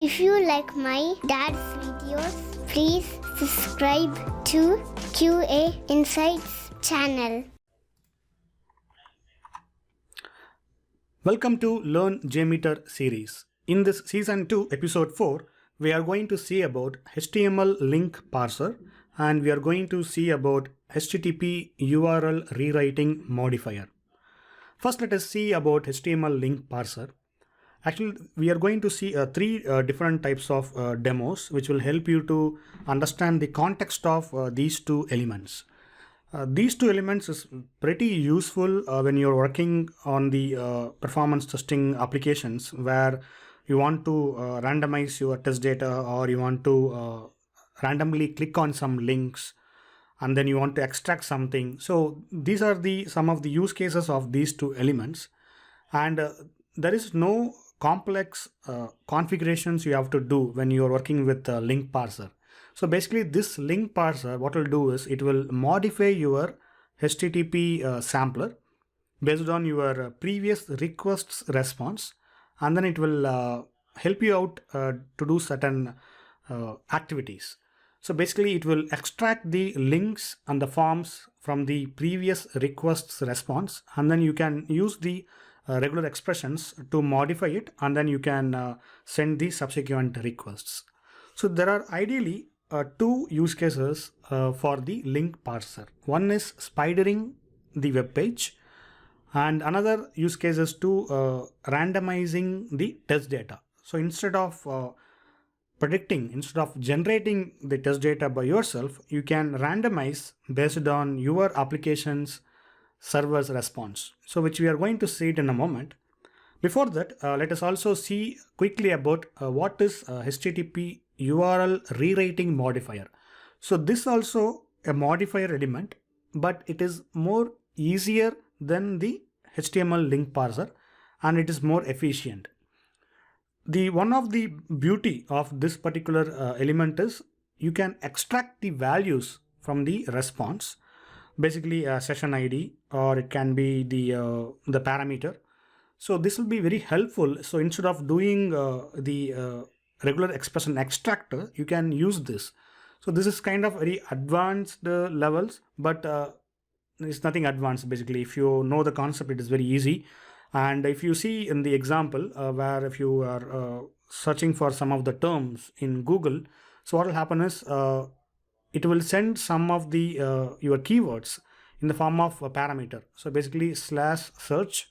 If you like my dad's videos, please subscribe to QA Insights channel. Welcome to Learn JMeter series. In this season 2, episode 4, we are going to see about HTML link parser, and we are going to see about HTTP URL rewriting modifier. First, let us see about HTML link parser. Actually, we are going to see three different types of demos, which will help you to understand the context of these two elements. These two elements is pretty useful when you're working on the performance testing applications where you want to randomize your test data, or you want to randomly click on some links and then you want to extract something. So these are some of the use cases of these two elements, and there is no complex configurations you have to do when you are working with link parser. So basically this link parser, what will do is it will modify your HTTP sampler based on your previous requests response, and then it will help you out to do certain activities. So basically it will extract the links and the forms from the previous requests response, and then you can use the regular expressions to modify it, and then you can send the subsequent requests. So there are ideally two use cases for the link parser. One is spidering the web page, and another use case is to randomizing the test data. So instead of generating the test data by yourself, you can randomize based on your application's server's response. So which we are going to see it in a moment. Before that, let us also see quickly about what is HTTP URL rewriting modifier. So this also a modifier element, but it is more easier than the HTML link parser, and it is more efficient. One of the beauty of this particular element is you can extract the values from the response, basically a session ID, or it can be the parameter. So this will be very helpful. So instead of doing the regular expression extractor, you can use this. So this is kind of very advanced levels, but it's nothing advanced. Basically, if you know the concept, it is very easy. And if you see in the example where if you are searching for some of the terms in Google, so what will happen is it will send some of the your keywords in the form of a parameter. So basically /search ?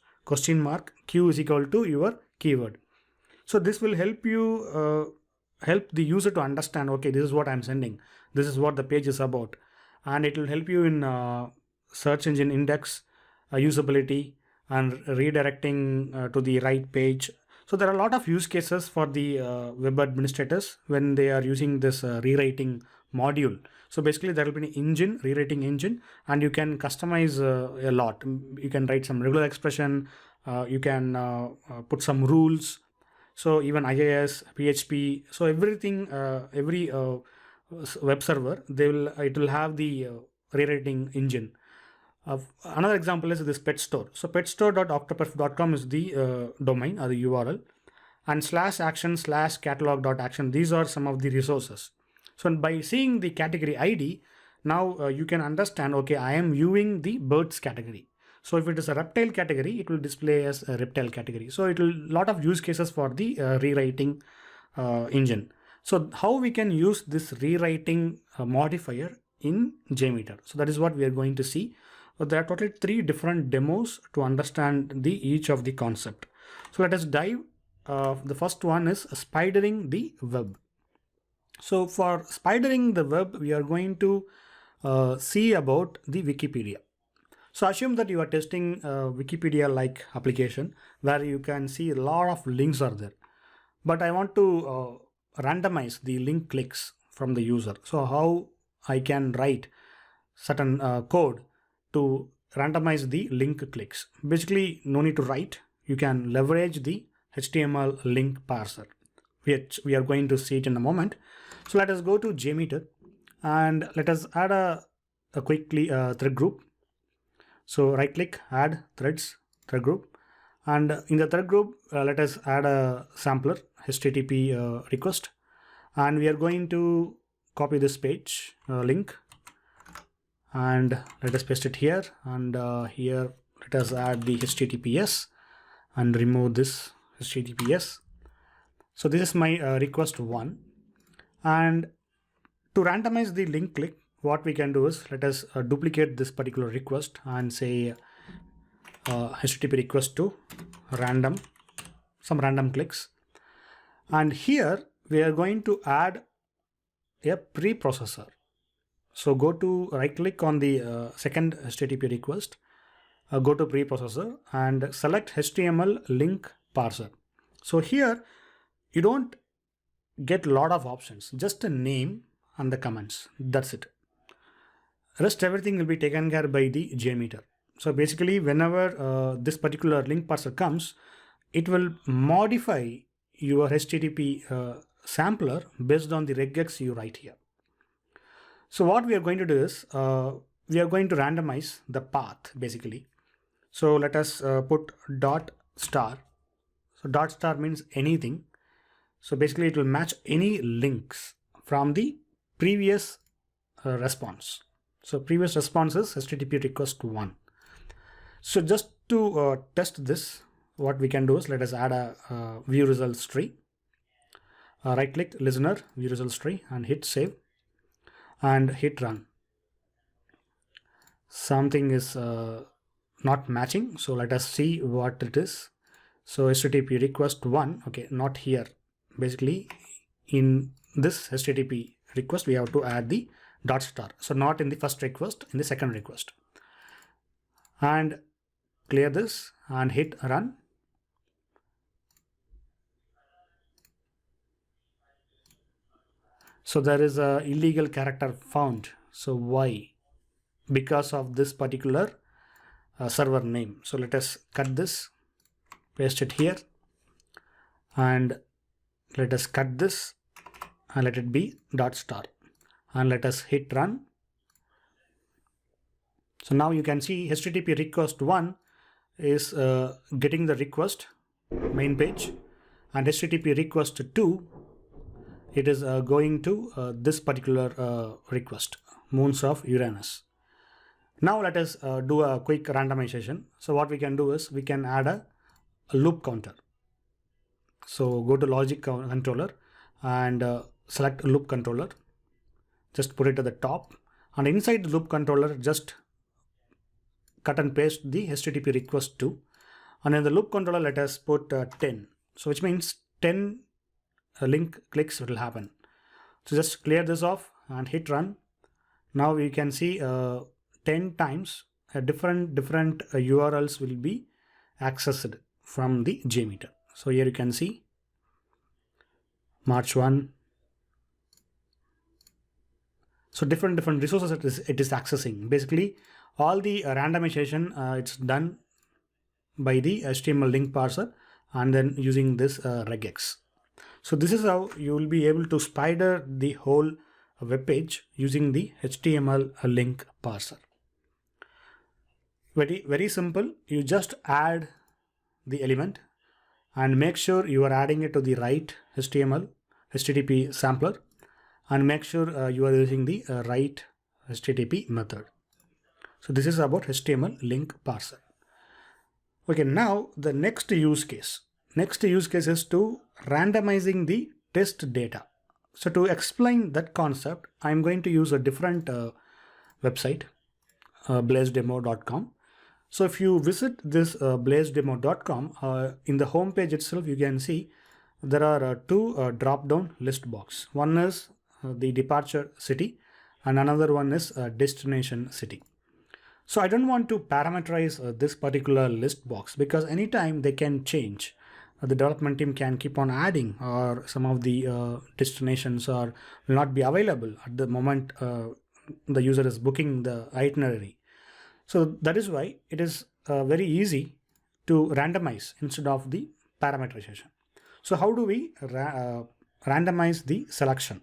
Q is equal to your keyword. So this will help you help the user to understand, okay, this is what I'm sending, this is what the page is about, and it will help you in search engine index, usability, and redirecting to the right page. So there are a lot of use cases for the web administrators when they are using this rewriting module. So basically there will be an engine, rewriting engine, and you can customize a lot. You can write some regular expression, you can put some rules. So even IIS, PHP, so everything, every web server, it will have the rewriting engine. Another example is this pet store. So petstore.octopus.com is the domain or the URL, and /action/catalog.action. These are some of the resources. So by seeing the category ID, now you can understand, okay, I am viewing the birds category. So if it is a reptile category, it will display as a reptile category. So it will lot of use cases for the rewriting engine. So how we can use this rewriting modifier in JMeter? So that is what we are going to see. There are totally three different demos to understand each of the concept. So let us dive. The first one is spidering the web. So for spidering the web, we are going to see about the Wikipedia. So assume that you are testing Wikipedia like application where you can see a lot of links are there, but I want to randomize the link clicks from the user. So how I can write certain code to randomize the link clicks? Basically, no need to write. You can leverage the HTML link parser, which we are going to see it in a moment. So let us go to JMeter and let us add a quickly thread group. So right click, add threads, thread group, And in the third group, let us add a sampler HTTP request, and we are going to copy this page link, and let us paste it here, and here let us add the HTTPS and remove this HTTPS. So this is my request 1, and to randomize the link click, what we can do is let us duplicate this particular request and say HTTP request to random, some random clicks, and here we are going to add a preprocessor. So go to right click on the second HTTP request, go to preprocessor and select HTML link parser. So here you don't get a lot of options, just a name and the comments, that's it. Rest everything will be taken care by the JMeter. So basically whenever this particular link parser comes, it will modify your HTTP sampler based on the regex you write here. So what we are going to do is we are going to randomize the path basically. So let us put dot star. So dot star means anything. So basically it will match any links from the previous response. So previous response is HTTP request 1. So just to test this, what we can do is let us add a view results tree. Right click listener, view results tree, and hit save and hit run. Something is not matching, so let us see what it is. So HTTP request 1, okay, not here. Basically in this HTTP request we have to add the dot star, so not in the first request, in the second request. And clear this and hit run. So there is a illegal character found. So why? Because of this particular server name. So let us cut this, paste it here, and let us cut this and let it be dot star, and let us hit run. So now you can see HTTP request 1 is getting the request main page, and HTTP request 2, it is going to this particular request, moons of Uranus. Now let us do a quick randomization. So what we can do is we can add a loop counter. So go to logic controller and select loop controller, just put it at the top, and inside the loop controller just cut and paste the HTTP request 2, and in the loop controller let us put 10, so which means 10 link clicks will happen. So just clear this off and hit run. Now you can see 10 times different URLs will be accessed from the JMeter. So here you can see March 1. So different resources it is accessing. Basically all the randomization it's done by the HTML link parser and then using this regex. So this is how you will be able to spider the whole web page using the HTML link parser. Very simple. You just add the element and make sure you are adding it to the right HTTP sampler, and make sure you are using the right HTTP method. So this is about HTML link parser. Okay, now the next use case. Next use case is to randomizing the test data. So to explain that concept, I'm going to use a different website, blazedemo.com. So if you visit this blazedemo.com, in the home page itself, you can see there are two drop-down list box. One is the departure city and another one is destination city. So I don't want to parameterize this particular list box because anytime they can change. The development team can keep on adding, or some of the destinations will not be available at the moment the user is booking the itinerary. So that is why it is very easy to randomize instead of the parameterization. So how do we randomize the selection?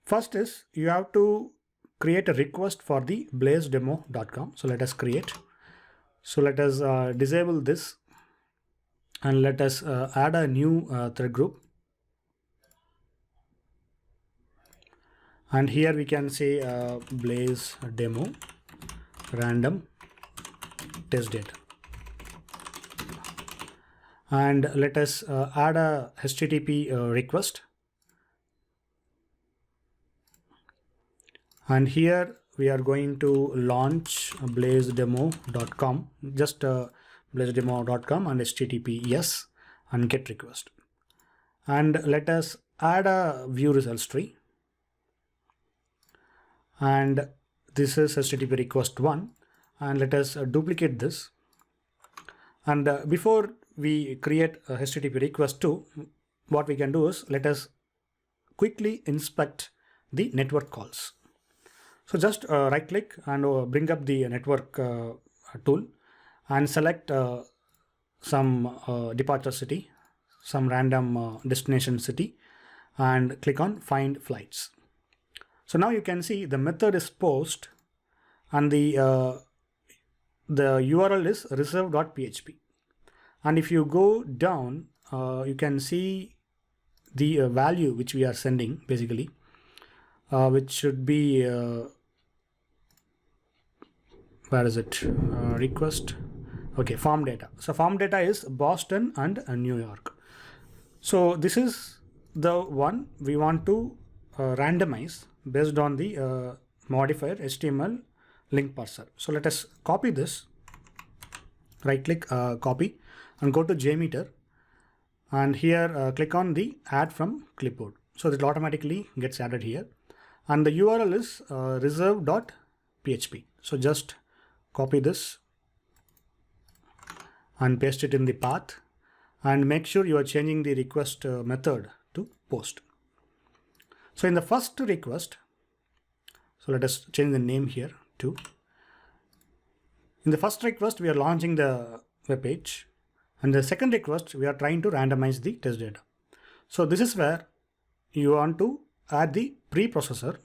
First is you have to create a request for the blazedemo.com. So let us create. So let us disable this and let us add a new thread group. And here we can say Blaze demo random test data. And let us add a HTTP request. And here we are going to launch blazedemo.com, just blazedemo.com and HTTP yes and get request. And let us add a view results tree. And this is HTTP request 1. And let us duplicate this. And before we create a HTTP request 2, what we can do is let us quickly inspect the network calls. So just right click and bring up the network tool and select some departure city, some random destination city, and click on find flights. So now you can see the method is post and the URL is reserve.php. And if you go down, you can see the value which we are sending basically, which should be where is it? Request. Okay, form data. So form data is Boston and New York. So this is the one we want to randomize based on the modifier HTML link parser. So let us copy this. Right click, copy, and go to JMeter. And here click on the add from clipboard. So it automatically gets added here. And the URL is reserve.php. So just copy this and paste it in the path, and make sure you are changing the request method to post. So in the first request, so let us change the name here to. In the first request, we are launching the web page, and the second request, we are trying to randomize the test data. So this is where you want to add the preprocessor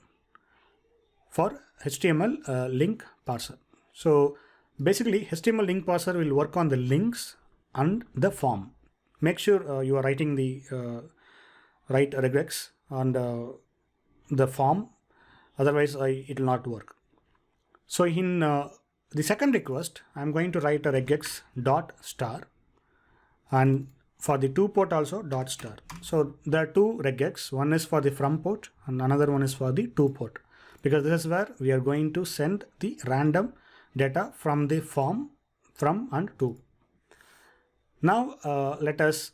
for HTML link parser. So basically HTML link parser will work on the links and the form. Make sure you are writing the right regex on the form, otherwise it will not work. So in the second request, I'm going to write a regex dot star, and for the to port also dot star. So there are two regex, one is for the from port and another one is for the to port, because this is where we are going to send the random data from the form, from and to. Now let us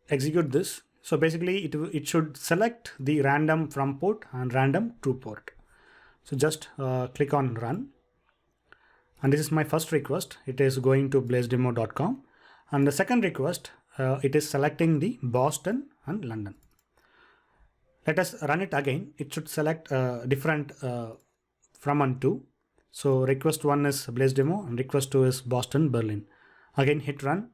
execute this. So basically it should select the random from port and random to port. So just click on run. And this is my first request. It is going to blazedemo.com. And the second request, it is selecting the Boston and London. Let us run it again. It should select different from and to. So request 1 is blazedemo and request 2 is Boston, Berlin. Again hit run.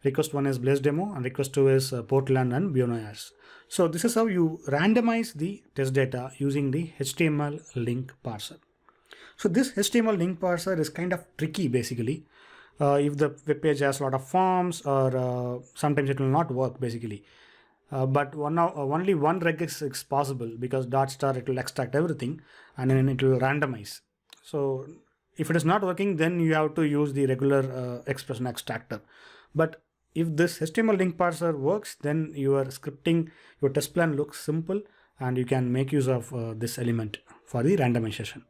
Request 1 is blazedemo and request 2 is Portland and Buenos Aires. So this is how you randomize the test data using the HTML link parser. So this HTML link parser is kind of tricky basically. If the web page has a lot of forms, or sometimes it will not work basically. But only one regex is possible, because dot star it will extract everything and then it will randomize. So if it is not working, then you have to use the regular expression extractor. But if this HTML link parser works, then your scripting, your test plan looks simple and you can make use of this element for the randomization.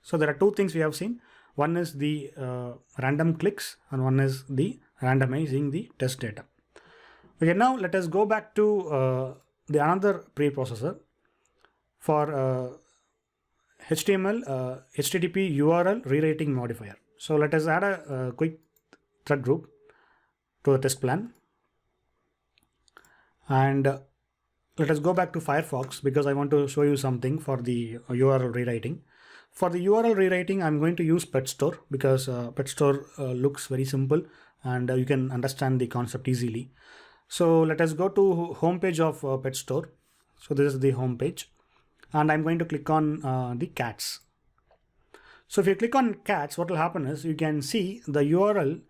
So there are two things we have seen. One is the random clicks and one is the randomizing the test data. Okay, now let us go back to the another preprocessor for HTML HTTP URL rewriting modifier. So let us add a quick thread group to the test plan, and let us go back to Firefox, because I want to show you something for the URL rewriting. For the URL rewriting, I'm going to use Pet Store, because Pet Store looks very simple and you can understand the concept easily. So let us go to homepage of Pet Store. So this is the homepage, and I'm going to click on the cats. So if you click on cats, what will happen is you can see the URL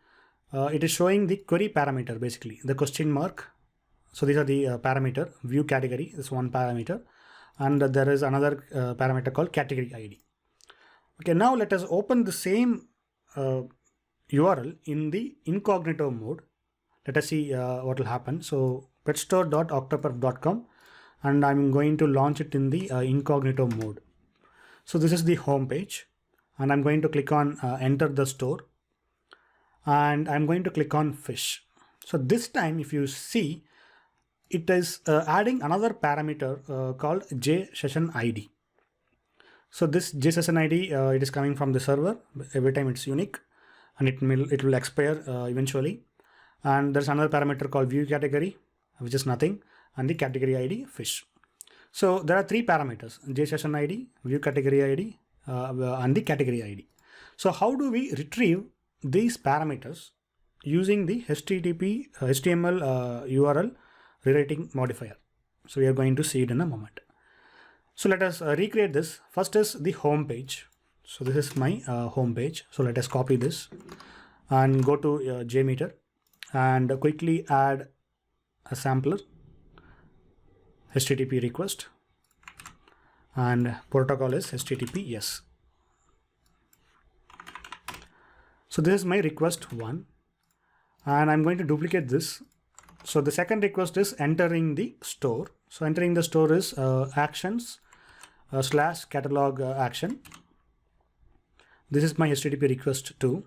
it is showing the query parameter, basically the question mark. So these are the parameter. View category is one parameter, and there is another parameter called category ID. Okay, now let us open the same URL in the incognito mode. Let us see what will happen. So petstore.octoperf.com, and I'm going to launch it in the incognito mode. So this is the home page, and I'm going to click on enter the store, and I'm going to click on fish. So this time, if you see, it is adding another parameter called JSessionID. So this JSessionID, it is coming from the server. Every time it's unique, and it will expire eventually. And there's another parameter called view category, which is nothing, and the category ID fish. So there are three parameters: JSessionID, view category ID, and the category ID. So how do we retrieve these parameters using the HTML URL rewriting modifier? So we are going to see it in a moment. So let us recreate this. First is the home page. So this is my home page. So let us copy this and go to JMeter and quickly add a sampler, HTTP request, and protocol is HTTP yes. So this is my request 1, and I'm going to duplicate this. So the second request is entering the store. So entering the store is actions / catalog action. This is my HTTP request 2,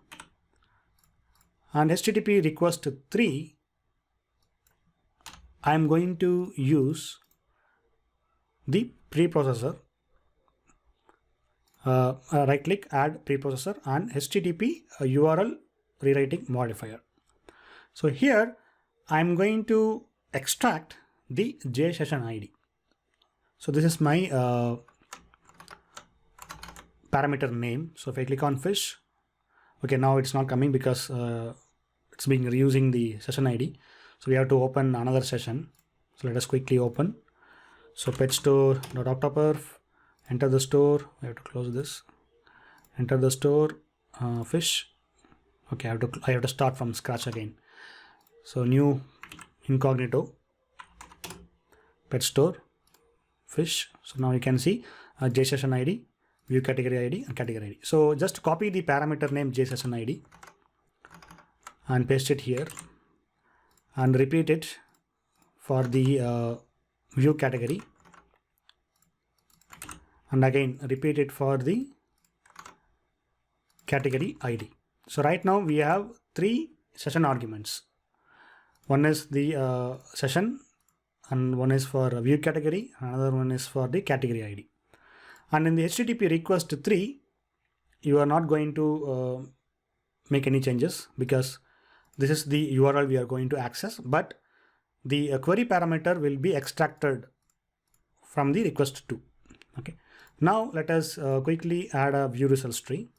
and HTTP request 3, I'm going to use the preprocessor. Right click, add preprocessor, and HTTP URL rewriting modifier. So here I'm going to extract the JSessionID. So this is my parameter name. So if I click on fish, okay, now it's not coming because it's being reusing the session ID. So we have to open another session. So let us quickly open. So petstore.octoperf, enter the store. I have to close this. Enter the store, fish. Okay, I have to start from scratch again. So new incognito, pet store, fish. So now you can see JSessionID, view category ID, and category ID. So just copy the parameter name JSessionID and paste it here, and repeat it for the view category, and again repeat it for the category ID. So right now we have 3 session arguments. One is the session, and one is for view category, another one is for the category ID. And in the HTTP request 3, you are not going to make any changes because this is the URL we are going to access, but the query parameter will be extracted from the request 2. Okay. Now let us quickly add a view results tree.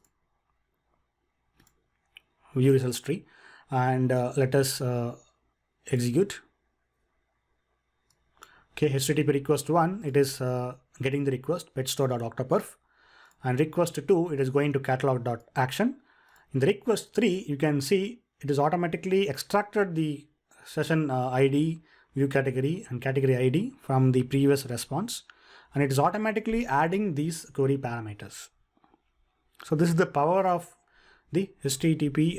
And let us execute. Okay, HTTP request 1, it is getting the request petstore.octoperf, and request 2, it is going to catalog.action. In the request 3, you can see it is automatically extracted the session ID, view category, and category ID from the previous response, and it is automatically adding these query parameters. So this is the power of the HTTP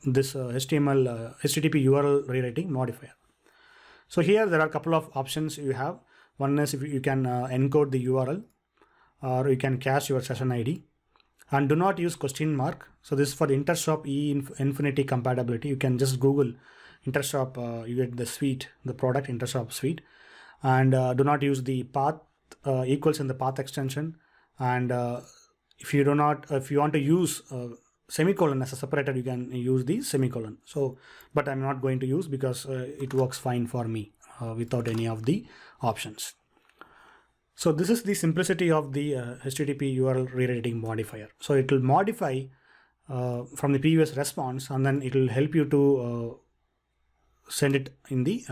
HTTP URL rewriting modifier. So here there are a couple of options you have. One is if you can encode the URL, or you can cache your session ID, and do not use question mark. So this is for the Intershop Infinity compatibility. You can just Google Intershop, you get the suite, the product Intershop suite, and do not use the path equals in the path extension. And if you want to use semicolon as a separator, you can use the semicolon. So, but I'm not going to use because it works fine for me without any of the options. So this is the simplicity of the HTTP URL rewriting modifier. So it will modify from the previous response, and then it will help you to send it in the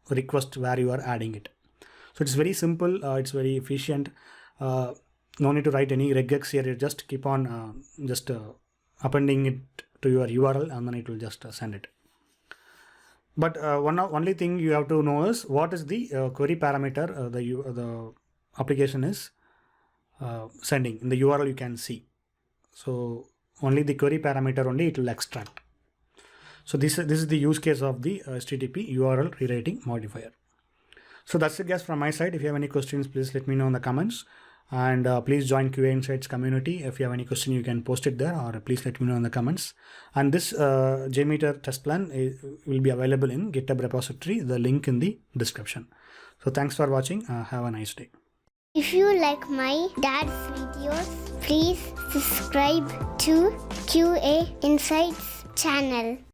request where you are adding it. So it's very simple. It's very efficient. No need to write any regex here. You just keep on appending it to your URL, and then it will just send it. But only thing you have to know is what is the query parameter the application is sending. In the URL you can see. So only the query parameter only it will extract. So this is the use case of the HTTP URL rewriting modifier. So that's it guys from my side. If you have any questions, please let me know in the comments. And please join QA Insights community. If you have any question, you can post it there, or please let me know in the comments. And this JMeter test plan will be available in GitHub repository, the link in the description. So thanks for watching. Have a nice day. If you like my dad's videos, please subscribe to QA Insights channel.